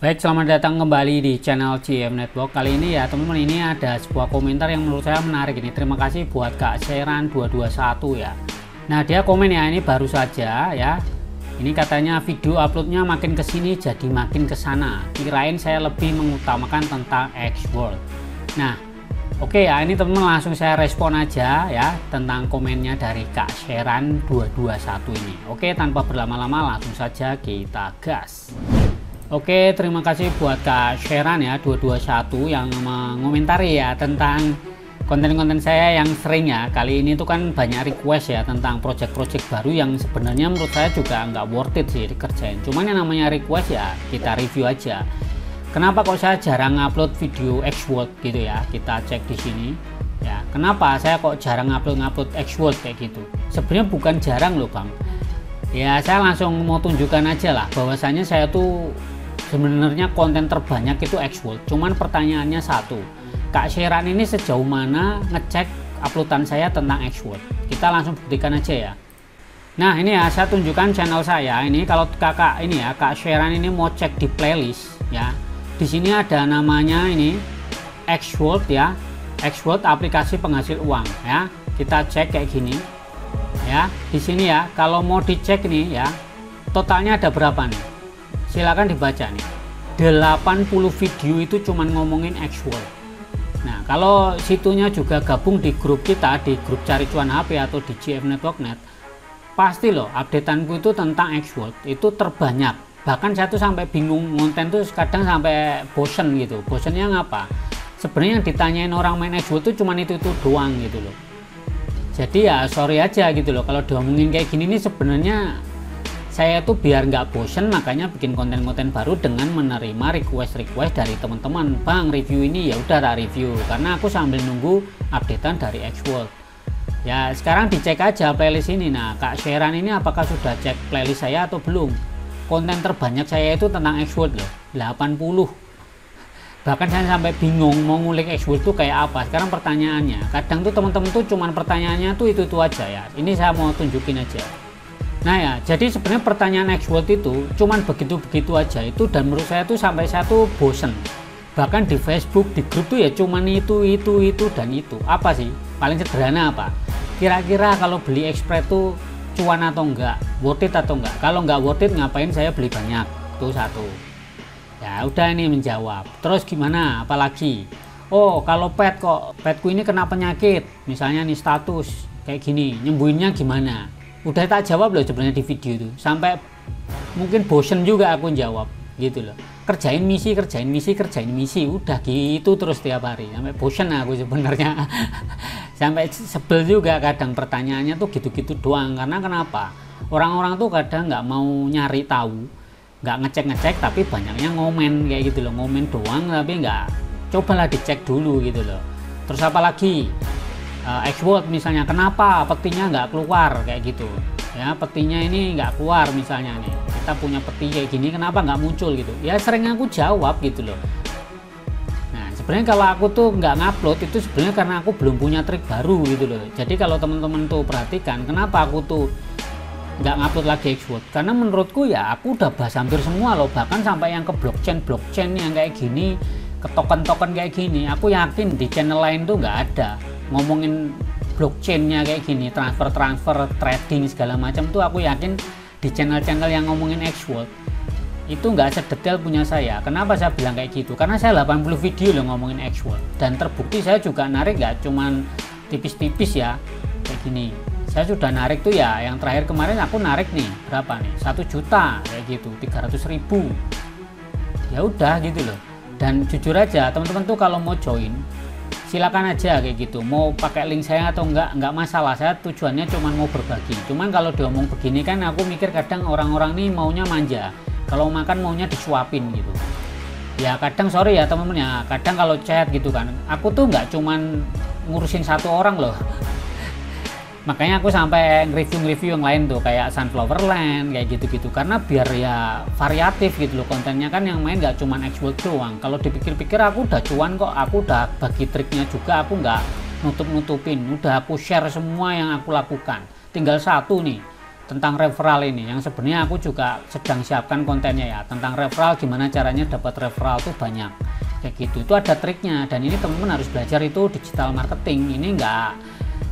Baik, selamat datang kembali di channel CM Network. Kali ini ya teman-teman, ini ada sebuah komentar yang menurut saya menarik ini. Terima kasih buat Kak Seran 221 ya. Nah, dia komen ya, ini baru saja ya. Ini katanya video uploadnya makin kesini jadi makin kesana. Kirain saya lebih mengutamakan tentang X-World. Nah, oke ya, ini teman-teman langsung saya respon aja ya tentang komennya dari Kak Seran 221 ini. Oke, tanpa berlama-lama langsung saja kita gas. Oke, terima kasih buat Kak Seran ya 221 yang mengomentari ya tentang konten-konten saya yang sering ya. Kali ini tuh kan banyak request ya tentang project-project baru yang sebenarnya menurut saya juga nggak worth it sih dikerjain. Cuman yang namanya request ya kita review aja. Kenapa kok saya jarang upload video X-World gitu ya? Kita cek di sini ya. Kenapa saya kok jarang upload X-World kayak gitu? Sebenarnya bukan jarang loh Bang. Ya saya langsung mau tunjukkan aja lah bahwasanya saya tuh sebenarnya konten terbanyak itu X-World. Cuman pertanyaannya satu, Kak Seran ini sejauh mana ngecek uploadan saya tentang X-World? Kita langsung buktikan aja ya. Nah ini ya, saya tunjukkan channel saya ini. Kalau kakak ini ya, Kak Seran ini mau cek di playlist ya. Di sini ada namanya ini X-World ya, X-World aplikasi penghasil uang ya. Kita cek kayak gini ya. Di sini ya, kalau mau dicek nih ya, totalnya ada berapa nih? Silakan dibaca nih, 80 video itu cuman ngomongin X-World. Nah kalau situnya juga gabung di grup kita, di grup cari cuan HP atau di GF Network.net, pasti loh updateanku itu tentang X-World itu terbanyak. Bahkan saya tuh sampai bingung konten tuh kadang sampai bosen gitu. Bosennya ngapa? Sebenarnya yang ditanyain orang main X-World tuh cuman itu doang gitu loh. Jadi ya sorry aja gitu loh kalau diomongin kayak gini nih. Sebenarnya saya tuh biar nggak bosen makanya bikin konten-konten baru dengan menerima request dari teman-teman. Bang review ini, ya udah tak review karena aku sambil nunggu updatean dari X-World. Ya sekarang dicek aja playlist ini. Nah Kak Seran ini apakah sudah cek playlist saya atau belum? Konten terbanyak saya itu tentang X-World loh, 80. Bahkan saya sampai bingung mau ngulik X-World tuh kayak apa. Sekarang pertanyaannya, kadang tuh teman-teman tuh cuman pertanyaannya tuh itu aja ya. Ini saya mau tunjukin aja. Nah ya, jadi sebenarnya pertanyaan X-World itu cuman begitu-begitu aja itu, dan menurut saya tuh sampai saya tuh bosen. Bahkan di Facebook, di grup tuh ya cuman itu dan itu. Apa sih? Paling sederhana apa? Kira-kira kalau beli Express tuh cuan atau enggak? Worth it atau enggak? Kalau enggak worth it ngapain saya beli banyak? Tuh satu. Ya udah, ini menjawab. Terus gimana? Apalagi? Oh kalau petku ini kena penyakit, misalnya nih status kayak gini, nyembuhinnya gimana? Udah tak jawab loh sebenarnya di video itu, sampai mungkin bosen juga aku jawab gitu loh. Kerjain misi, udah gitu terus tiap hari, sampai bosen aku sebenarnya. Sampai sebel juga kadang pertanyaannya tuh gitu-gitu doang. Karena kenapa? Orang-orang tuh kadang nggak mau nyari tahu, nggak ngecek tapi banyaknya ngomen kayak gitu loh, ngomen doang tapi nggak cobalah dicek dulu gitu loh. Terus apa lagi? X-World misalnya, kenapa petinya nggak keluar kayak gitu ya, petinya ini nggak keluar misalnya nih, kita punya peti kayak gini kenapa nggak muncul gitu ya, sering aku jawab gitu loh. Nah sebenarnya kalau aku tuh nggak ngupload itu sebenarnya karena aku belum punya trik baru gitu loh. Jadi kalau teman-teman tuh perhatikan kenapa aku tuh nggak ngupload lagi X-World, karena menurutku ya aku udah bahas hampir semua loh, bahkan sampai yang ke blockchain yang kayak gini, ke token kayak gini, aku yakin di channel lain tuh nggak ada ngomongin blockchainnya kayak gini, transfer trading segala macam tuh. Aku yakin di channel yang ngomongin X-World itu nggak sedetail punya saya. Kenapa saya bilang kayak gitu? Karena saya 80 video loh ngomongin X-World, dan terbukti saya juga narik nggak cuman tipis-tipis ya kayak gini. Saya sudah narik tuh ya, yang terakhir kemarin aku narik nih berapa nih, 1 juta kayak gitu, 300.000 ya udah gitu loh. Dan jujur aja teman-teman tuh kalau mau join silakan aja kayak gitu, mau pakai link saya atau enggak masalah. Saya tujuannya cuma mau berbagi. Cuman kalau diomong begini kan aku mikir kadang orang-orang nih maunya manja, kalau makan maunya disuapin gitu ya. Kadang sorry ya teman-teman ya, kadang kalau chat gitu kan, aku tuh nggak cuman ngurusin satu orang loh. Makanya aku sampai nge-review yang lain tuh kayak Sunflower Land kayak gitu-gitu, karena biar ya variatif gitu loh kontennya kan, yang main nggak cuman X-World doang. Kalau dipikir-pikir aku udah cuan kok, aku udah bagi triknya juga, aku nggak nutup-nutupin, udah aku share semua yang aku lakukan. Tinggal satu nih, tentang referral ini, yang sebenarnya aku juga sedang siapkan kontennya ya, tentang referral, gimana caranya dapat referral tuh banyak kayak gitu. Itu ada triknya, dan ini teman-teman harus belajar itu digital marketing. Ini enggak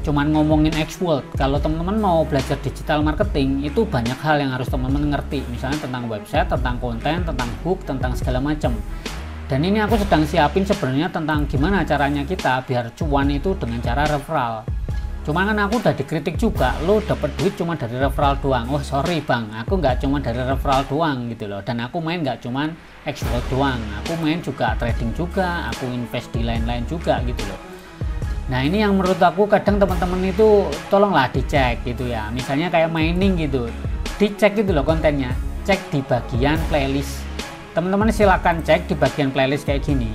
cuman ngomongin Xworld. Kalau teman-teman mau belajar digital marketing, itu banyak hal yang harus teman-teman ngerti, misalnya tentang website, tentang konten, tentang hook, tentang segala macam. Dan ini aku sedang siapin sebenarnya tentang gimana caranya kita biar cuan itu dengan cara referral. Cuman kan aku udah dikritik juga, lo dapet duit cuma dari referral doang. Oh sorry bang, aku nggak cuma dari referral doang gitu loh. Dan aku main nggak cuman Xworld doang, aku main juga trading juga, aku invest di lain-lain juga gitu loh. Nah ini yang menurut aku kadang teman-teman itu tolonglah dicek gitu ya. Misalnya kayak mining gitu, dicek gitu loh kontennya, cek di bagian playlist. Teman-teman silakan cek di bagian playlist kayak gini.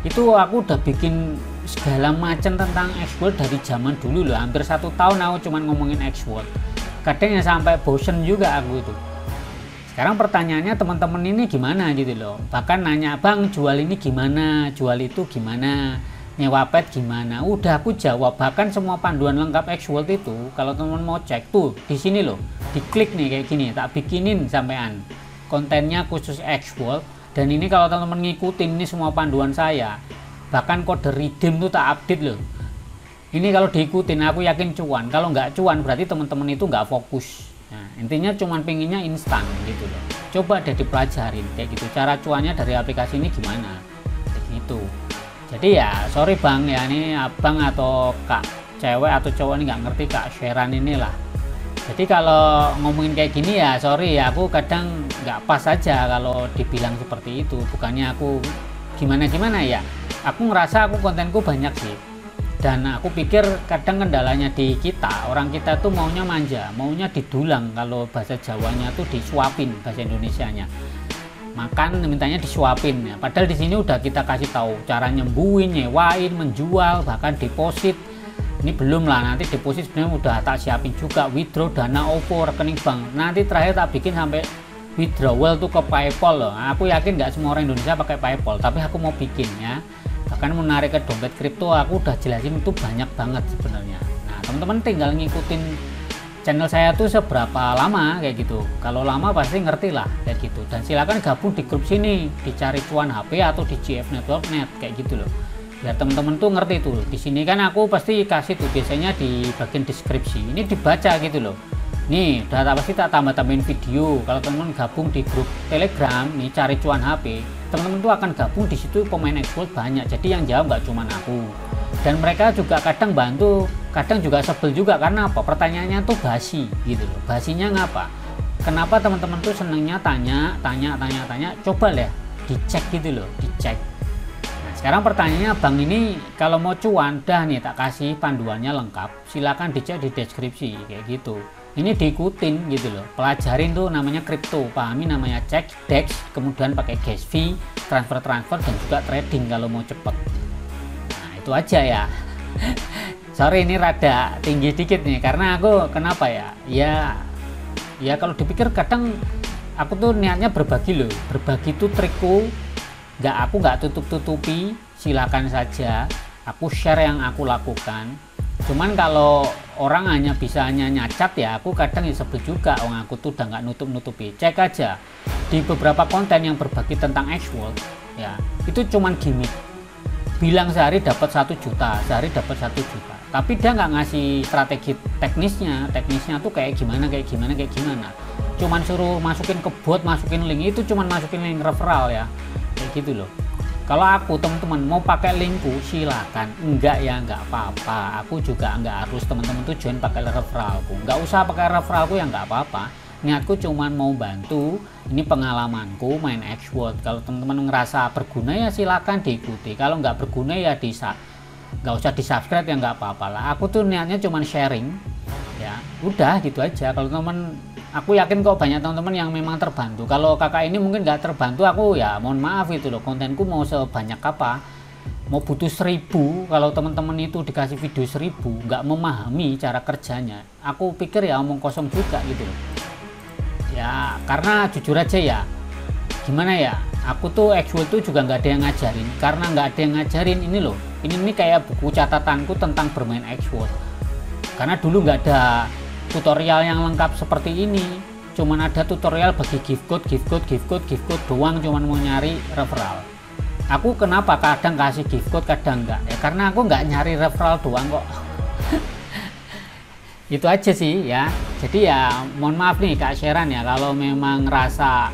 Itu aku udah bikin segala macam tentang Xworld dari zaman dulu loh, hampir 1 tahun aku cuman ngomongin Xworld. Kadang ya sampai bosen juga aku itu. Sekarang pertanyaannya teman-teman ini gimana gitu loh, bahkan nanya bang jual ini gimana, jual itu gimana, nyewa pet gimana. Udah aku jawab, bahkan semua panduan lengkap Xworld itu kalau teman-teman mau cek tuh di sini loh, diklik nih kayak gini, tak bikinin sampean kontennya khusus Xworld. Dan ini kalau teman-teman ngikutin ini semua panduan saya, bahkan kode redeem tuh tak update loh. Ini kalau diikutin aku yakin cuan. Kalau nggak cuan berarti teman-teman itu nggak fokus. Nah, intinya cuman pinginnya instan gitu loh. Coba deh dipelajarin kayak gitu, cara cuannya dari aplikasi ini gimana kayak gitu. Jadi ya sorry bang ya, ini abang atau kak cewek atau cowok ini nggak ngerti kak sharean inilah. Jadi kalau ngomongin kayak gini ya sorry ya, aku kadang nggak pas aja kalau dibilang seperti itu. Bukannya aku gimana-gimana ya, aku ngerasa aku kontenku banyak sih, dan aku pikir kadang kendalanya di kita, orang kita tuh maunya manja, maunya didulang, kalau bahasa Jawanya tuh disuapin, bahasa Indonesianya makan mintanya disuapin ya. Padahal di sini udah kita kasih tahu cara nyembuhin, nyewain, menjual, bahkan deposit. Ini belum lah, nanti deposit sebenarnya udah tak siapin juga, withdraw dana OVO, rekening bank, nanti terakhir tak bikin sampai withdrawal tuh ke PayPal loh. Nah, aku yakin nggak semua orang Indonesia pakai PayPal, tapi aku mau bikin ya. Bahkan menarik ke dompet kripto aku udah jelasin itu banyak banget sebenarnya. Nah teman-teman tinggal ngikutin channel saya tuh seberapa lama kayak gitu. Kalau lama pasti ngerti lah kayak gitu. Dan silakan gabung di grup sini, dicari cuan HP atau di GFNetwork.net kayak gitu loh. Biar teman-teman tuh ngerti tuh. Di sini kan aku pasti kasih tuh biasanya di bagian deskripsi. Ini dibaca gitu loh. Nih udah pasti tak tambah-tambahin video. Kalau teman-teman gabung di grup Telegram nih cari cuan HP, teman-teman tuh akan gabung di situ, pemain Xworld banyak. Jadi yang jawab nggak cuma aku. Dan mereka juga kadang bantu, kadang juga sebel juga karena apa? Pertanyaannya tuh basi gitu loh. Basinya ngapa? Kenapa teman-teman tuh senengnya tanya. Coba deh dicek gitu loh, dicek. Nah, sekarang pertanyaannya bang ini kalau mau cuan dah nih tak kasih panduannya lengkap. Silakan dicek di deskripsi kayak gitu. Ini diikutin gitu loh, pelajarin tuh namanya kripto, pahami namanya cek DEX, kemudian pakai gas fee, transfer dan juga trading kalau mau cepet. Nah itu aja ya. Sorry ini rada tinggi dikit nih, karena aku kenapa ya, ya kalau dipikir kadang aku tuh niatnya berbagi loh, berbagi tuh trikku, aku nggak tutup-tutupi, silakan saja aku share yang aku lakukan. Cuman kalau orang hanya nyacat ya aku kadang ya sebel juga. Aku tuh udah nggak nutup-nutupi. Cek aja di beberapa konten yang berbagi tentang Xworld ya, itu cuman gimmick, bilang sehari dapat 1 juta, sehari dapat 1 juta, tapi dia nggak ngasih strategi teknisnya tuh kayak gimana, cuman suruh masukin ke bot, masukin link, itu cuman masukin link referral ya kayak gitu loh. Kalau aku teman-teman mau pakai linkku silakan, enggak ya enggak apa-apa. Aku juga enggak harus teman-teman tuh join pakai referralku, enggak usah pakai referralku ya enggak apa-apa. Niatku cuman mau bantu, ini pengalamanku main Xworld. Kalau teman-teman ngerasa berguna ya silakan diikuti, kalau enggak berguna ya enggak usah di subscribe ya enggak apa-apa lah. Aku tuh niatnya cuman sharing ya, udah gitu aja. Kalau teman, aku yakin kok banyak teman-teman yang memang terbantu. Kalau kakak ini mungkin nggak terbantu, aku ya mohon maaf itu loh, kontenku mau sebanyak apa, mau butuh 1000, kalau teman-teman itu dikasih video 1000 nggak memahami cara kerjanya, aku pikir ya omong kosong juga gitu loh ya. Karena jujur aja ya, gimana ya, aku tuh Xworld tuh juga nggak ada yang ngajarin. Karena nggak ada yang ngajarin ini loh, ini kayak buku catatanku tentang bermain Xworld. Karena dulu nggak ada tutorial yang lengkap seperti ini. Cuman ada tutorial bagi gift code doang, cuman mau nyari referral. Aku kenapa kadang kasih gift code kadang enggak ya, karena aku nggak nyari referral doang kok. Itu aja sih ya. Jadi ya mohon maaf nih Kak Sheran ya, kalau memang ngerasa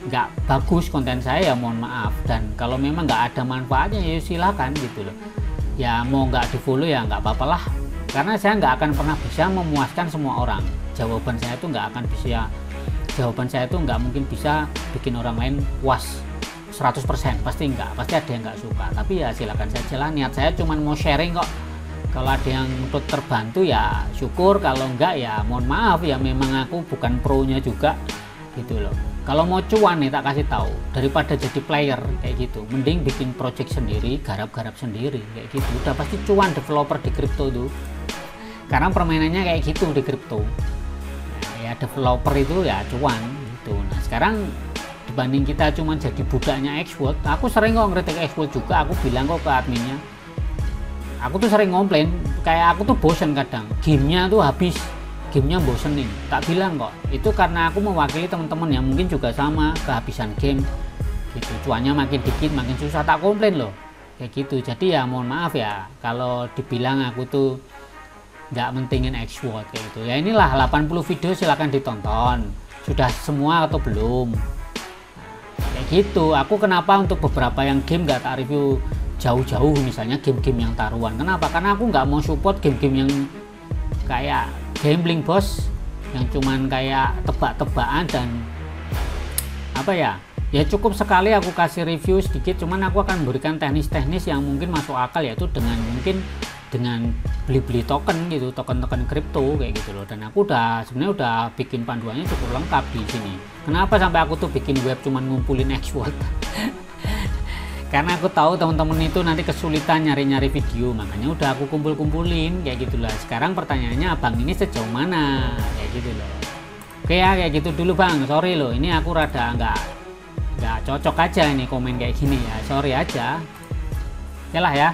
nggak bagus konten saya ya mohon maaf, dan kalau memang nggak ada manfaatnya ya silakan gitu loh ya, mau nggak di follow ya nggak apa-apa lah, karena saya nggak akan pernah bisa memuaskan semua orang. Jawaban saya itu nggak mungkin bisa bikin orang lain puas 100%, pasti ada yang nggak suka, tapi ya silakan saja lah, niat saya cuma mau sharing kok. Kalau ada yang untuk terbantu ya syukur, kalau enggak ya mohon maaf ya, memang aku bukan pro nya juga gitu loh. Kalau mau cuan nih tak kasih tahu, daripada jadi player kayak gitu, mending bikin project sendiri, garap-garap sendiri kayak gitu, udah pasti cuan developer di kripto tuh, karena permainannya kayak gitu di kripto. Nah, ya developer itu ya cuan gitu. Nah sekarang dibanding kita cuma jadi budaknya Xworld, aku sering kok ngeritik Xworld juga, aku bilang kok ke adminnya, aku tuh sering komplain kayak aku tuh bosen kadang, gamenya tuh habis, gamenya bosenin, tak bilang kok itu karena aku mewakili teman-teman yang mungkin juga sama kehabisan game gitu, cuannya makin dikit makin susah, tak komplain loh kayak gitu. Jadi ya mohon maaf ya kalau dibilang aku tuh nggak mentingin Xworld kayak gitu ya. Inilah 80 video, silahkan ditonton, sudah semua atau belum. Kayak gitu. Aku kenapa untuk beberapa yang game nggak tak review jauh-jauh, misalnya game-game yang taruhan. Kenapa? Karena aku nggak mau support game-game yang kayak gambling bos, yang cuman kayak tebak-tebakan dan apa ya, ya cukup sekali aku kasih review sedikit, cuman aku akan memberikan teknis-teknis yang mungkin masuk akal, yaitu dengan beli-beli token gitu, token-token kripto kayak gitu loh. Dan aku sebenarnya udah bikin panduannya cukup lengkap di sini. Kenapa sampai aku tuh bikin web cuman ngumpulin Xworld? Karena aku tahu teman-teman itu nanti kesulitan nyari-nyari video, makanya udah aku kumpul-kumpulin kayak gitulah. Sekarang pertanyaannya abang ini sejauh mana kayak gitu loh. Oke ya, kayak gitu dulu bang, sorry loh, ini aku rada nggak cocok aja ini komen kayak gini ya, sorry aja. Yalah ya.